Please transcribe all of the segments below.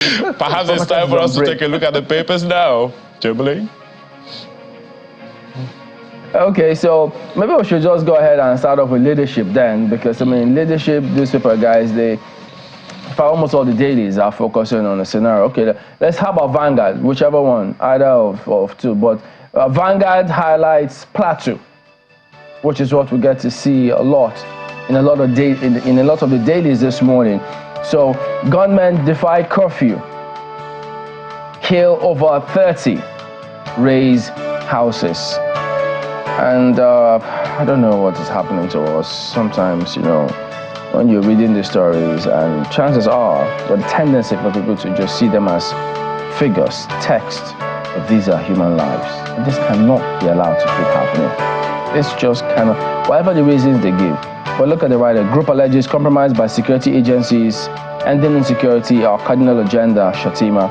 Perhaps it's time for us to take a look at the papers now, Jubilee. Okay, so maybe we should just go ahead and start off with leadership then, because I mean, leadership newspaper guys, for almost all the dailies are focusing on a scenario. Okay, let's have about Vanguard, whichever one, either of two. But Vanguard highlights Plateau, which is what we get to see a lot in a lot of the dailies this morning. So gunmen defy curfew, kill over 30, raise houses. And I don't know what is happening to us. Sometimes, you know, when you're reading the stories, and chances are the tendency for people to just see them as figures, text, but these are human lives. And this cannot be allowed to keep happening. It's just kind of, whatever the reasons they give. But look at the writer. Group alleges compromised by security agencies, ending insecurity, our cardinal agenda, Shatima.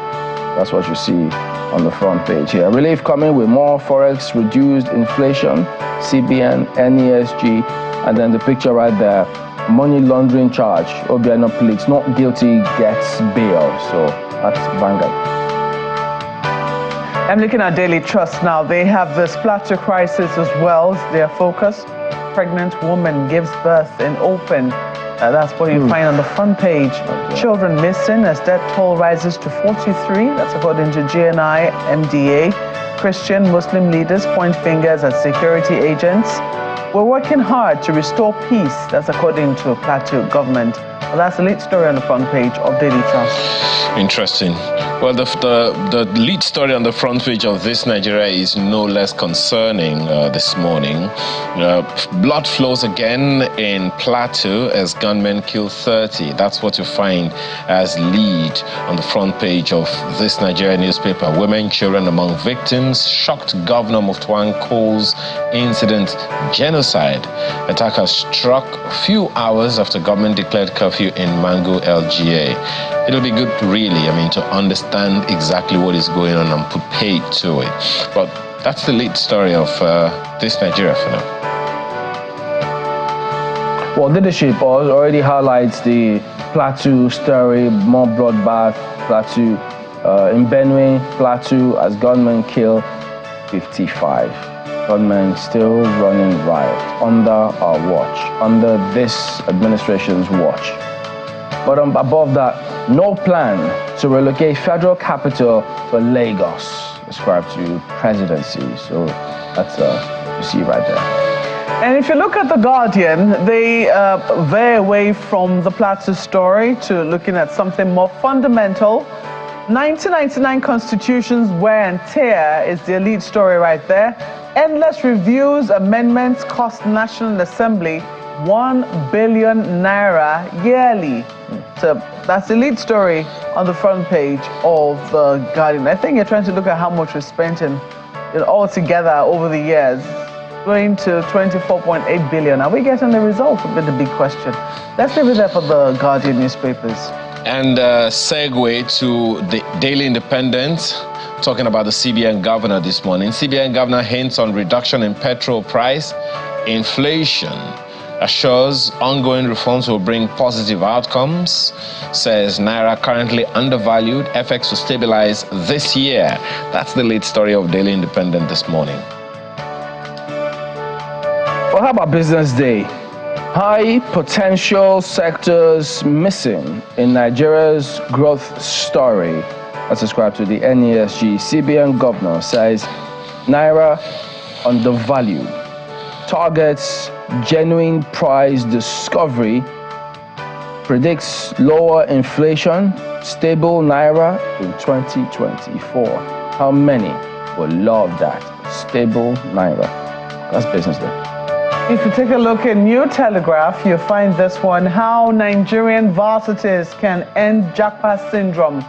That's what you see on the front page here. Relief coming with more forex, reduced inflation, CBN, NESG, and then the picture right there, money laundering charge, Obiano Pleads, not guilty, gets bail. So that's Vanguard. I'm looking at Daily Trust now. They have this Plateau crisis as well as their focus. Pregnant woman gives birth in open. That's what you find on the front page. Okay. Children missing as death toll rises to 43. That's according to GNI, MDA. Christian Muslim leaders point fingers at security agents. We're working hard to restore peace. That's according to Plateau government. Well, that's the lead story on the front page of Daily Trust. Interesting. Well, the lead story on the front page of This Nigeria is no less concerning this morning. Blood flows again in Plateau as gunmen kill 30. That's what you find as lead on the front page of This Nigeria newspaper. Women, children among victims. Shocked Governor Muftuan calls incident genocide. Attackers struck a few hours after government declared curfew in Mango, LGA. It'll be good, really, to understand exactly what is going on and put paid to it. But that's the lead story of This Nigeria for now. Well, leadership already highlights the Plateau story, more bloodbath, Plateau in Benue, Plateau as gunmen kill 55. Gunmen still running riot under our watch, under this administration's watch. But above that, no plan to relocate federal capital to Lagos, ascribed to presidency. So that's you see right there. And if you look at The Guardian, they veer away from the Plateau story to looking at something more fundamental. 1999 Constitution's wear and tear is the lead story right there. Endless reviews, amendments cost National Assembly 1 billion naira yearly. So that's the lead story on the front page of The Guardian. I think you're trying to look at how much we spent in all together over the years, going to 24.8 billion. Are we getting the results? Would be the big question. Let's leave it there for The Guardian newspapers. And segue to the Daily Independent, talking about the CBN governor this morning. CBN governor hints on reduction in petrol price, inflation, assures ongoing reforms will bring positive outcomes, says Naira currently undervalued, FX will stabilize this year. That's the lead story of Daily Independent this morning. Well, how about Business Day? High potential sectors missing in Nigeria's growth story. That's ascribed to the NESG. CBN governor says Naira undervalued. Targets genuine price discovery. Predicts lower inflation, stable Naira in 2024. How many will love that? Stable Naira. That's Business Day. If you take a look at New Telegraph, you'll find this one, how Nigerian varsities can end Japa syndrome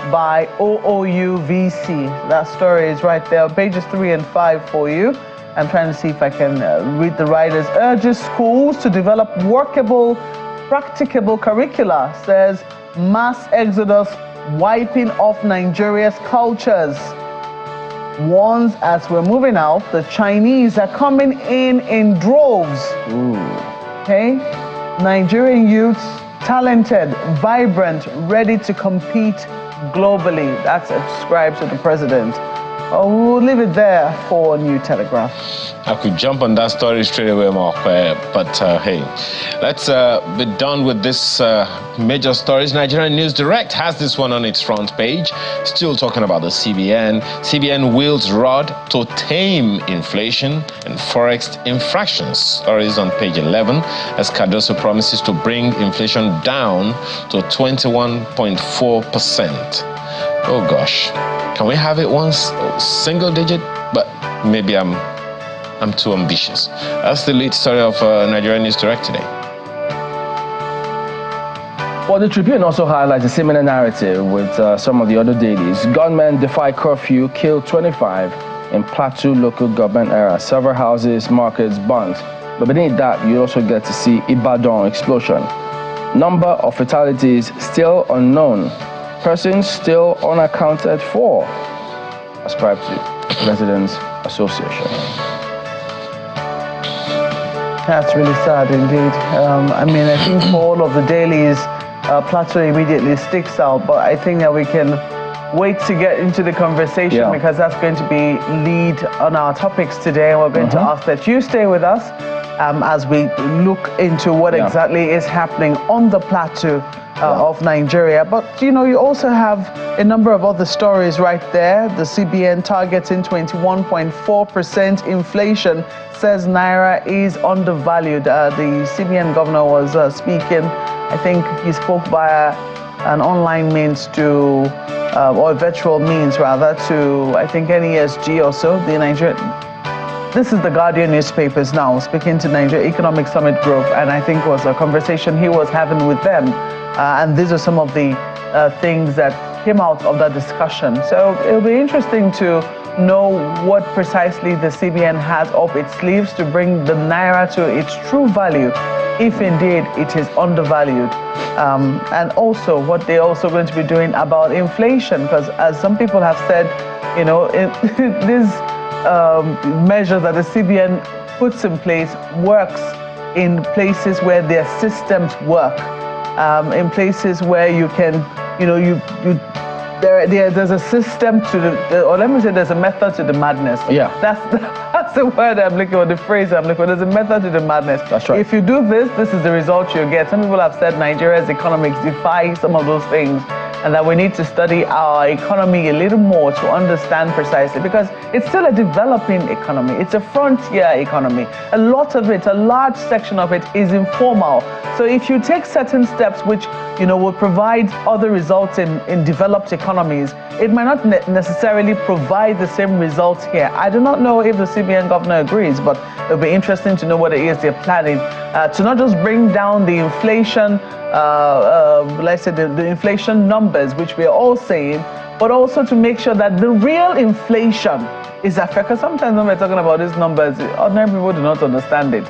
by OOUVC. That story is right there, pages 3 and 5 for you. I'm trying to see if I can read the writers. Urges schools to develop workable, practicable curricula, says mass exodus wiping off Nigeria's cultures. Warns as we're moving out, the Chinese are coming in droves. Ooh. Okay? Nigerian youths, talented, vibrant, ready to compete globally that subscribe to the president. We'll leave it there for New Telegraph. I could jump on that story straight away, Mark, but hey, let's be done with this major stories. Nigerian News Direct has this one on its front page, still talking about the CBN. CBN wields rod to tame inflation and forex infractions. Stories on page 11, as Cardoso promises to bring inflation down to 21.4%. Oh gosh, can we have it once single digit? But maybe I'm too ambitious. That's the lead story of Nigerian News Direct today. Well, the Tribune also highlights a similar narrative with some of the other dailies. Gunmen defy curfew, kill 25 in Plateau local government area. Several houses, markets burnt. But beneath that, you also get to see Ibadan explosion. Number of fatalities still unknown. Persons still unaccounted for, ascribed to Residents Association. That's really sad indeed. I mean, I think for all of the dailies, Plateau immediately sticks out, but I think that we can wait to get into the conversation because that's going to be lead on our topics today. And we're going to ask that you stay with us as we look into what exactly is happening on the Plateau of Nigeria. But, you know, you also have a number of other stories right there. The CBN targeting 21.4% inflation, says Naira is undervalued. The CBN governor was speaking. I think he spoke via an online means to, or virtual means rather, to, I think, NESG or so, the Nigerian. This is the Guardian newspapers now speaking to Nigeria Economic Summit Group, and I think it was a conversation he was having with them. And these are some of the things that came out of that discussion. So it'll be interesting to know what precisely the CBN has up its sleeves to bring the Naira to its true value, if indeed it is undervalued. And also what they're also going to be doing about inflation, because as some people have said, you know, these measures that the CBN puts in place works in places where their systems work. In places where you can, you know, there's a system to the, or let me say there's a method to the madness. Yeah. That's the word I'm looking for, the phrase I'm looking for. There's a method to the madness. That's right. If you do this, this is the result you get. Some people have said Nigeria's economics defy some of those things, and that we need to study our economy a little more to understand precisely, because it's still a developing economy. It's a frontier economy. A lot of it, a large section of it is informal. So if you take certain steps which, you know, will provide other results in developed economies, it might not necessarily provide the same results here. I do not know if the CBN governor agrees, but it'll be interesting to know what it is they're planning to not just bring down the inflation, let's say the inflation numbers, which we are all saying, but also to make sure that the real inflation is affected. Because sometimes when we're talking about these numbers, ordinary people do not understand it.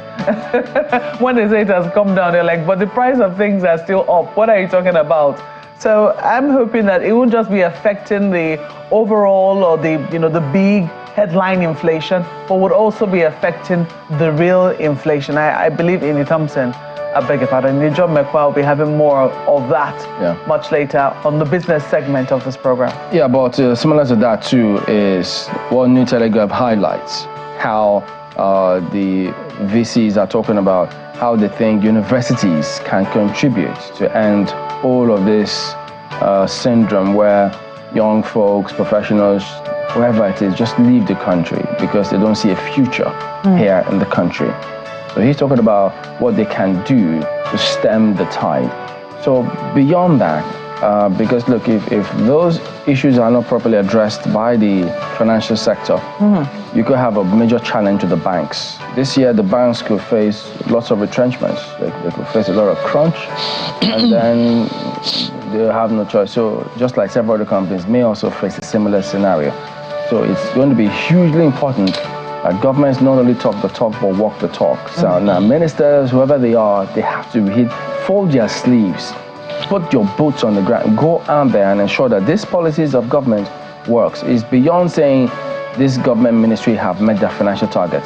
When they say it has come down, they're like, but the price of things are still up. What are you talking about? So I'm hoping that it won't just be affecting the overall or the, you know, the big headline inflation, but would also be affecting the real inflation. I believe Amy Thompson, I beg your pardon, John McQuarrie will be having more of that much later on the business segment of this program. Yeah, but similar to that too is what New Telegraph highlights, how the VCs are talking about how they think universities can contribute to end all of this syndrome where young folks, professionals, whoever it is, just leave the country because they don't see a future here in the country. So he's talking about what they can do to stem the tide. So beyond that, because look, if those issues are not properly addressed by the financial sector, you could have a major challenge to the banks. This year, the banks could face lots of retrenchments. They could face a lot of crunch, and then they have no choice. So just like several other companies may also face a similar scenario. So it's going to be hugely important that governments not only talk the talk, but walk the talk. So now ministers, whoever they are, they have to fold their sleeves, put your boots on the ground, go out there and ensure that these policies of government works. It's beyond saying this government ministry have met their financial target.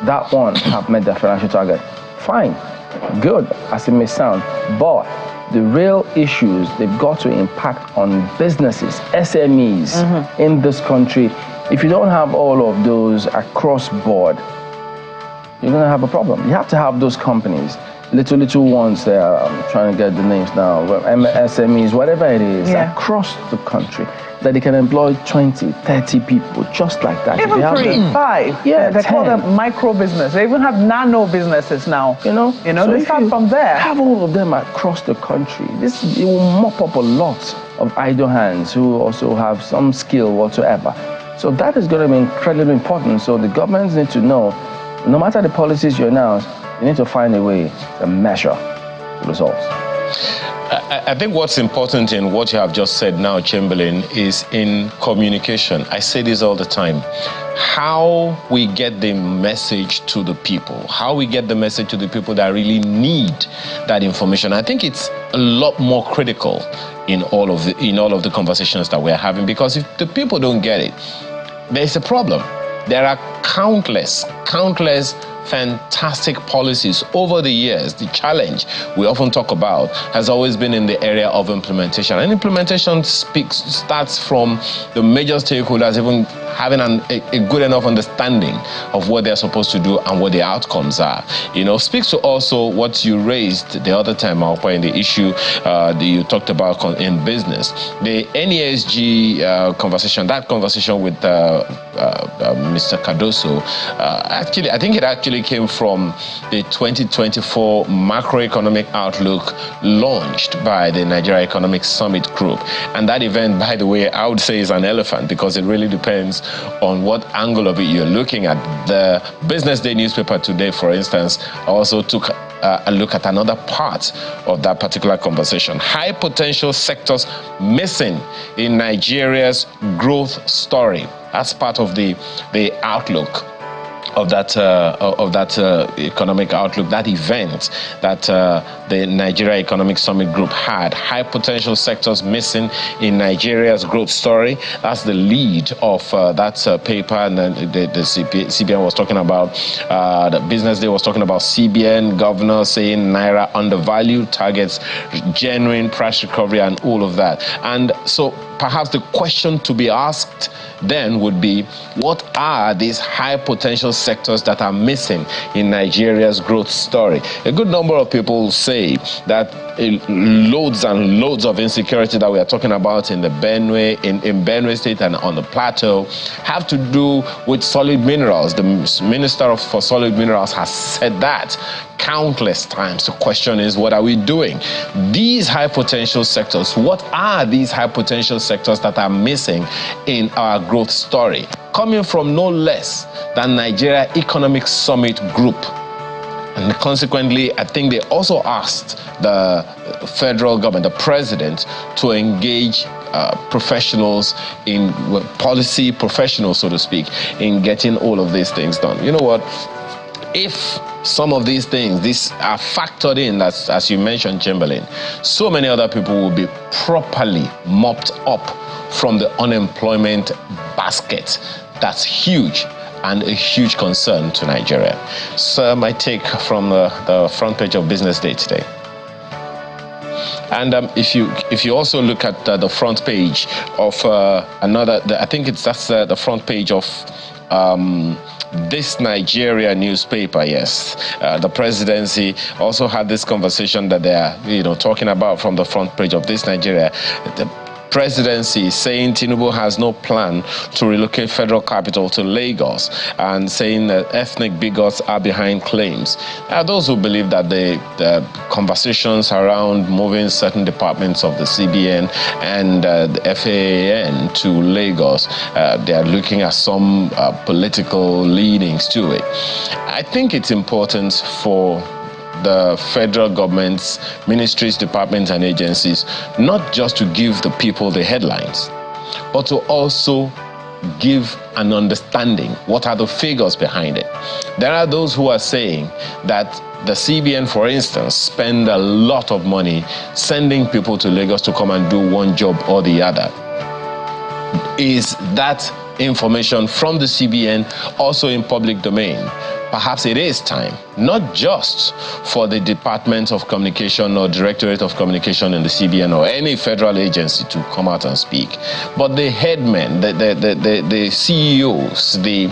That one have met their financial target. Fine, good, as it may sound, but the real issues they've got to impact on businesses, SMEs in this country, if you don't have all of those across board, you're going to have a problem. You have to have those companies, little ones there, I'm trying to get the names now, SMEs, whatever it is, across the country, that they can employ 20, 30 people just like that. Even 3, 5. Yeah, they 10. call them micro business. They even have nano businesses now. You know, so they start from there. Have all of them across the country. It will mop up a lot of idle hands who also have some skill whatsoever. So that is going to be incredibly important. So the governments need to know, no matter the policies you announce, you need to find a way to measure the results. I think what's important in what you have just said now, Chamberlain, is in communication. I say this all the time. How we get the message to the people, how we get the message to the people that really need that information. I think it's a lot more critical in all of the conversations that we're having, because if the people don't get it, there's a problem. There are countless fantastic policies over the years. The challenge we often talk about has always been in the area of implementation. And implementation starts from the major stakeholders even having a good enough understanding of what they're supposed to do and what the outcomes are. Speaks to also what you raised the other time, Alpa, in the issue that you talked about in business. The NESG conversation, that conversation with Mr. Cardoso, I think it actually came from the 2024 macroeconomic outlook launched by the Nigeria Economic Summit Group. And that event, by the way, I would say is an elephant, because it really depends on what angle of it you're looking at. The Business Day newspaper today, for instance, also took a look at another part of that particular conversation. High potential sectors missing in Nigeria's growth story. That's part of the outlook of that economic outlook, that event that the Nigeria Economic Summit Group had. High potential sectors missing in Nigeria's growth story. That's the lead of that paper, and then the CBN was talking about, the Business Day was talking about CBN governor saying Naira undervalued, targets genuine price recovery and all of that. And so perhaps the question to be asked then would be, what are these high potential sectors that are missing in Nigeria's growth story? A good number of people say that loads and loads of insecurity that we are talking about in the Benue, in Benue State and on the Plateau, have to do with solid minerals. The Minister for Solid Minerals has said that countless times. The question is, what are we doing? These high potential sectors, what are these high potential sectors that are missing in our growth story? Coming from no less than Nigeria Economic Summit Group. And consequently, I think they also asked the federal government, the president, to engage professionals in policy professionals, so to speak, in getting all of these things done. You know what? If some of these things, these are factored in, as you mentioned, Chamberlain, so many other people will be properly mopped up from the unemployment basket. That's huge, and a huge concern to Nigeria. So my take from the front page of Business Day today. And if you also look at the front page of I think that's the front page of this Nigeria newspaper, yes. The presidency also had this conversation that they are, talking about from the front page of this Nigeria. The presidency saying Tinubu has no plan to relocate federal capital to Lagos, and saying that ethnic bigots are behind claims. Those who believe that the conversations around moving certain departments of the CBN and the FAAN to Lagos, they are looking at some political leanings to it. I think it's important for the federal government's ministries, departments, and agencies not just to give the people the headlines, but to also give an understanding. What are the figures behind it? There are those who are saying that the CBN, for instance, spend a lot of money sending people to Lagos to come and do one job or the other. Is that information from the CBN also in public domain. Perhaps it is time, not just for the Department of Communication or Directorate of Communication in the CBN or any federal agency to come out and speak, but the headmen, the CEOs, the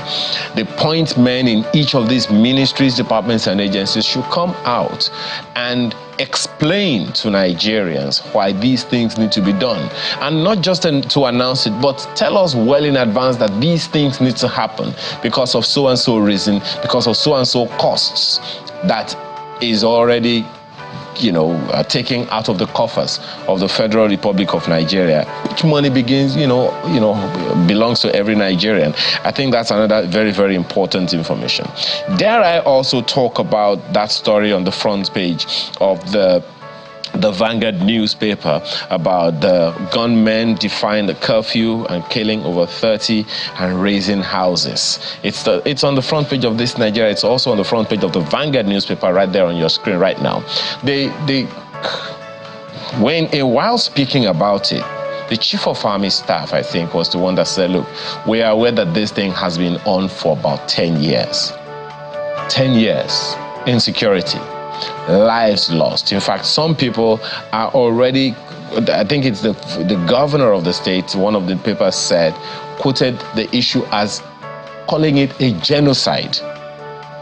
point men in each of these ministries, departments, and agencies should come out and explain to Nigerians why these things need to be done, and not just to announce it, but tell us well in advance that these things need to happen because of so and so reason, because of so and so costs that is already, taking out of the coffers of the Federal Republic of Nigeria, which money begins, belongs to every Nigerian. I think that's another very, very important information. Dare I also talk about that story on the front page of the Vanguard newspaper about the gunmen defying the curfew and killing over 30 and raising houses. It's on the front page of this Nigeria. It's also on the front page of the Vanguard newspaper right there on your screen right now. While speaking about it, the Chief of Army Staff, I think, was the one that said, look, we are aware that this thing has been on for about 10 years. 10 years, insecurity, lives lost. In fact, some people are already, I think it's the governor of the state, one of the papers said, quoted the issue as calling it a genocide.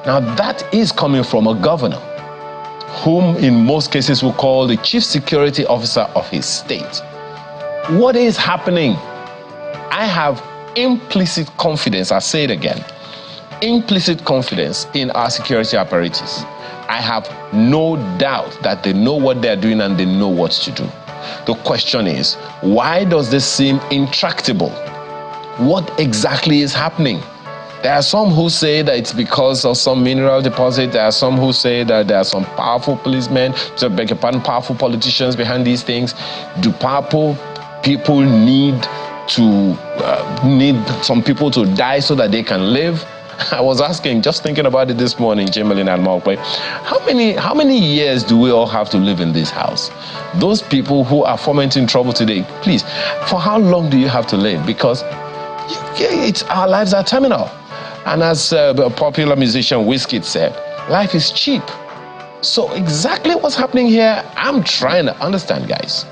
Now that is coming from a governor, whom in most cases we call the chief security officer of his state. What is happening? I have implicit confidence, I'll say it again, implicit confidence in our security apparatus. I have no doubt that they know what they're doing and they know what to do. The question is, why does this seem intractable? What exactly is happening? There are some who say that it's because of some mineral deposit. There are some who say that there are some powerful policemen, powerful politicians behind these things. Do powerful people need some people to die so that they can live? I was asking, just thinking about it this morning, Jamelin and Malkwe, how many years do we all have to live in this house? Those people who are fomenting trouble today, please, for how long do you have to live? Because our lives are terminal. And as a popular musician Wizkid said, life is cheap. So exactly what's happening here, I'm trying to understand, guys.